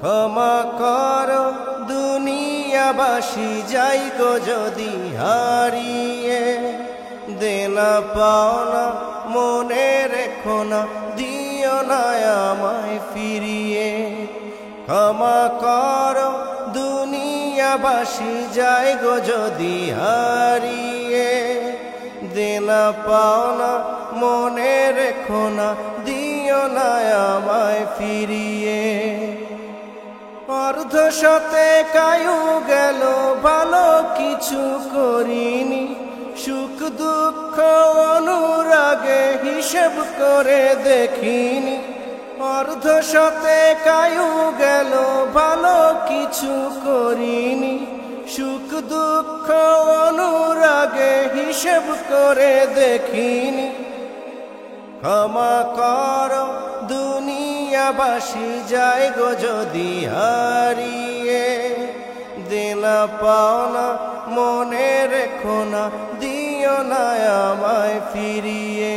ক্ষমা করো দুনিয়াবাসী যাই গো যদি হারিয়ে, দেনা পাওনা মনে রেখো না, দিও না আমায় ফিরিয়ে। ক্ষমা করো দুনিয়াবাসী যাই গো যদি হারিয়ে, দেনা পাওনা মনে রেখো না, দিও না আমায় ফিরিয়ে। অর্ধ শতে কায়ু গেল ভালো কিছু করিনি, সুখ দুঃখ অনুরাগে হিসেব করে দেখিনি। অর্ধ শতে কায়ু গেল ভালো কিছু করিনি, সুখ দুঃখ অনুরাগে হিসেব করে দেখিনি। ক্ষমা করো দুনিয়াবাসী যাই গো যদি হারিয়ে, দেনা পাওনা মনে রেখো না, দিও না আমায় ফিরিয়ে।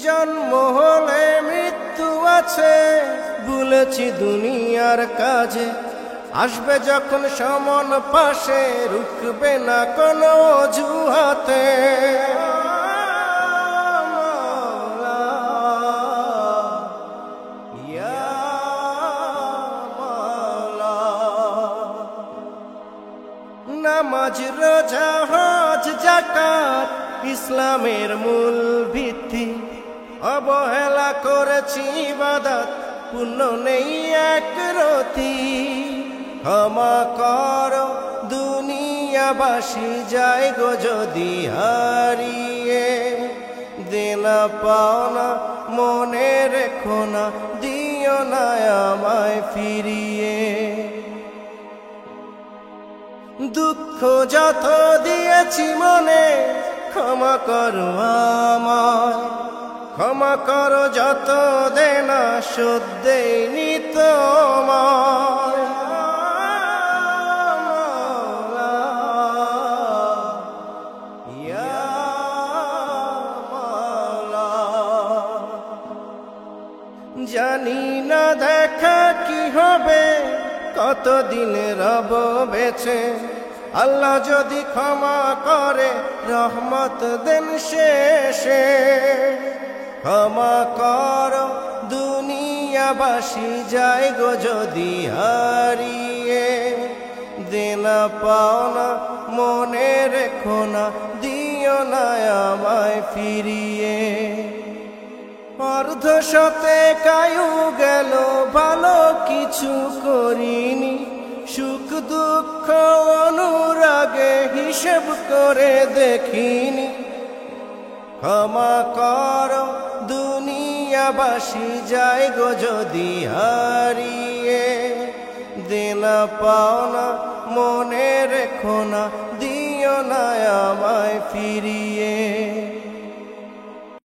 জন্ম হলে মৃত্যু আছে ভুলেছি দুনিয়ার কাজে, আসবে যখন সমান পাশে রুখবে না কোনো অজুহাতে। নামাজ রোজা হজ যাকাত ইসলামের মূল ভিত্তি, অবহেলা করেছি ইবাদত পুণ্য নেই এক রতি। ক্ষমা করো দুনিয়াবাসী যাই গো যদি হারিয়ে, দেনা পাওনা মনে রেখো না, দিও না আমায় ফিরিয়ে। দুঃখ যত দিয়েছি মনে ক্ষমা করো আমায়, ক্ষমা করো যত দেনা শোধ দেইনি তোমায়। জানি না দেখা কি হবে, কতদিন রব বেঁচে, আল্লাহ যদি ক্ষমা করে রহমত দেন শেষে। ক্ষমা করো দুনিয়াবাসী যাই গো যদি হারিয়ে, দেনা পাওনা মনে রেখো না, দিও না আমায় ফিরিয়ে। অর্ধ শতে কায়ু গেল ভালো কিছু করিনি, সুখ দুঃখ অনুরাগে হিসেব করে দেখিনি। ক্ষমা করো দুনিয়াবাসী যাই গো যদি হারিয়ে, দেনা পাওনা মনে রেখো না, দিও না আমায় ফিরিয়ে।